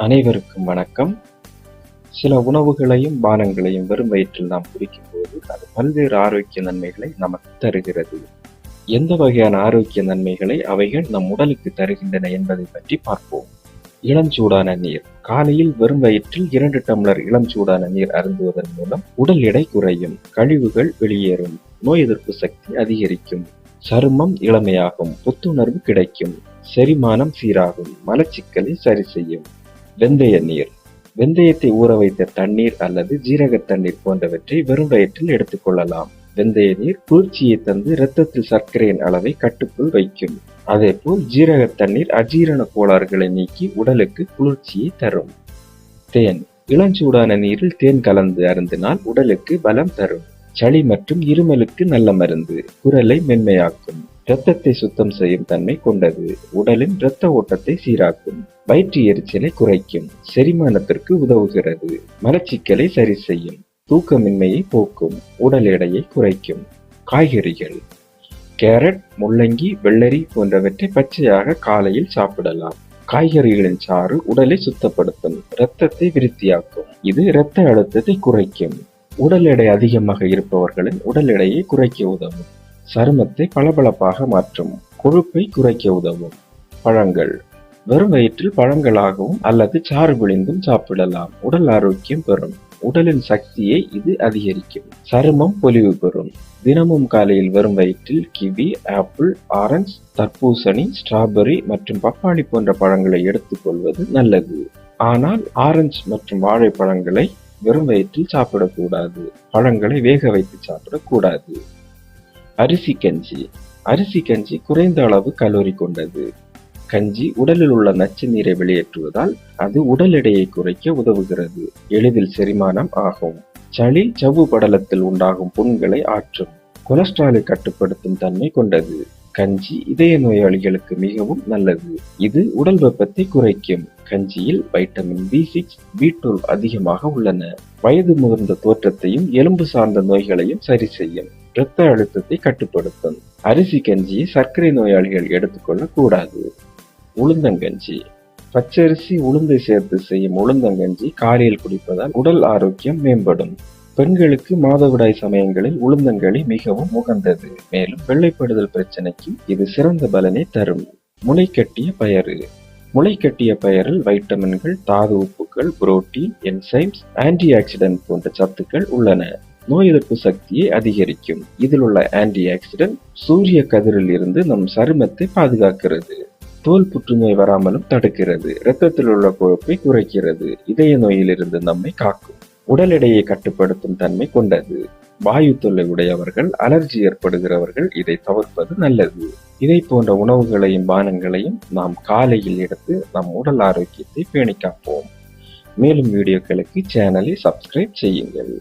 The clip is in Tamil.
அனைவருக்கும் வணக்கம். சில உணவுகளையும் பானங்களையும் வெறும் வயிற்றில் நாம் குடிக்கும்போது அது பல்வேறு ஆரோக்கிய நன்மைகளை நமக்கு தருகிறது. எந்த வகையான ஆரோக்கிய நன்மைகளை அவைகள் நம் உடலுக்கு தருகின்றன என்பதை பற்றி பார்ப்போம். இளம் சூடான நீர். காலையில் வெறும் வயிற்றில் 2 டம்ளர் இளம் சூடான நீர் அருந்துவதன் மூலம் உடல் எடை குறையும், கழிவுகள் வெளியேறும், நோய் எதிர்ப்பு சக்தி அதிகரிக்கும், சருமம் இளமையாகும், புத்துணர்வு கிடைக்கும், செரிமானம் சீராகும், மலச்சிக்கலை சரி செய்யும். வெந்தய நீர். வெந்தயத்தை ஊற வைத்த தண்ணீர் அல்லது ஜீரக தண்ணீர் போன்றவற்றை வெறும் வயிற்றில் எடுத்துக்கொள்ளலாம். வெந்தய நீர் குளிர்ச்சியை தந்து இரத்தத்தில் சர்க்கரையின் அளவை கட்டுக்குள் வைக்கும். அதேபோல் ஜீரக தண்ணீர் அஜீரண கோளாறுகளை நீக்கி உடலுக்கு குளிர்ச்சியை தரும். தேன். இளஞ்சூடான நீரில் தேன் கலந்து அருந்தினால் உடலுக்கு பலம் தரும். சளி மற்றும் இருமலுக்கு நல்ல மருந்து. குரலை மென்மையாக்கும். இரத்தத்தை சுத்தம் செய்யும் தன்மை கொண்டது. உடலின் இரத்த ஓட்டத்தை சீராக்கும். வயிற்று எரிச்சலை குறைக்கும். செரிமானத்திற்கு உதவுகிறது. மலச்சிக்கலை சரி செய்யும். தூக்கமின்மையை போக்கும். உடல் எடையை குறைக்கும். காய்கறிகள். கேரட், முள்ளங்கி, வெள்ளரி போன்றவற்றை பச்சையாக காலையில் சாப்பிடலாம். காய்கறிகளின் சாறு உடலை சுத்தப்படுத்தும், இரத்தத்தை விருத்தியாக்கும். இது இரத்த அழுத்தத்தை குறைக்கும். உடல் எடை அதிகமாக இருப்பவர்களின் உடல் எடையை குறைக்க உதவும். சருமத்தை பளபளப்பாக மாற்றும். கொழுப்பை குறைக்க உதவும். பழங்கள். வெறும் வயிற்றில் பழங்களாகவும் அல்லது சாறு பிழிந்தும் சாப்பிடலாம். உடல் ஆரோக்கியம் பெறும். உடலின் சக்தியை இது அதிகரிக்கும். சருமம் பொலிவு பெறும். தினமும் காலையில் வெறும் வயிற்றில் கிவி, ஆப்பிள், ஆரஞ்சு, தர்பூசணி, ஸ்ட்ராபெர்ரி மற்றும் பப்பாளி போன்ற பழங்களை எடுத்துக்கொள்வது நல்லது. ஆனால் ஆரஞ்சு மற்றும் வாழைப்பழங்களை வெறும் வயிற்றில் சாப்பிடக்கூடாது. பழங்களை வேக வைத்து சாப்பிடக்கூடாது. அரிசி கஞ்சி. அரிசி கஞ்சி குறைந்த அளவு கலோரி கொண்டது. கஞ்சி உடலில் உள்ள நச்சு நீரை வெளியேற்றுவதால் அது உடல் எடையை குறைக்க உதவுகிறது. எளிதில் செரிமானம் ஆகும். சளி சவ்வு படலத்தில் உண்டாகும் புண்களை ஆற்றும். கொலஸ்ட்ராலை கட்டுப்படுத்தும் தன்மை கொண்டது. கஞ்சி இதய நோயாளிகளுக்கு மிகவும் நல்லது. இது உடல் வெப்பத்தை குறைக்கும். கஞ்சியில் வைட்டமின் B6, B12 அதிகமாக உள்ளன. வயது முதிர்ந்த தோற்றத்தையும் எலும்பு சார்ந்த நோய்களையும் சரி செய்யும். இரத்த அழுத்தத்தை கட்டுப்படுத்தும். அரிசி கஞ்சியை சர்க்கரை நோயாளிகள் எடுத்துக்கொள்ள கூடாது. உளுந்தங்கஞ்சி. பச்சரிசி உளுந்தை சேர்த்து செய்யும் உளுந்தங்கஞ்சி காலையில் குடிப்பதால் உடல் ஆரோக்கியம் மேம்படும். பெண்களுக்கு மாதவிடாய் சமயங்களில் உளுந்தங்களி மிகவும் உகந்தது. மேலும் வெள்ளைப்படுதல் பிரச்சனைக்கு இது சிறந்த பலனை தரும். முளைக்கட்டிய பயறு. முளைக்கட்டிய பயரில் வைட்டமின்கள், தாது உப்புகள், புரோட்டீன், என்சைம்ஸ், ஆன்டி ஆக்சிடென்ட் போன்ற சத்துக்கள் உள்ளன. நோய் எதிர்ப்பு சக்தியை அதிகரிக்கும். இதில் உள்ள ஆன்டி ஆக்சிடென்ட் சூரிய கதிரில் இருந்து நம் சருமத்தை பாதுகாக்கிறது. தோல் புற்றுநோய் வராமலும் தடுக்கிறது. இரத்தத்தில் உள்ள கொழுப்பை குறைக்கிறது. இதய நோயிலிருந்து நம்மை காக்கும். உடல் எடையை கட்டுப்படுத்தும் தன்மை கொண்டது. வாயு தொல்லை உடையவர்கள், அலர்ஜி ஏற்படுகிறவர்கள் இதை தவிர்ப்பது நல்லது. இதை போன்ற உணவுகளையும் பானங்களையும் நாம் காலையில் எடுத்து நம் உடல் ஆரோக்கியத்தை பேணி காப்போம். மேலும் வீடியோக்களுக்கு சேனலை சப்ஸ்கிரைப் செய்யுங்கள்.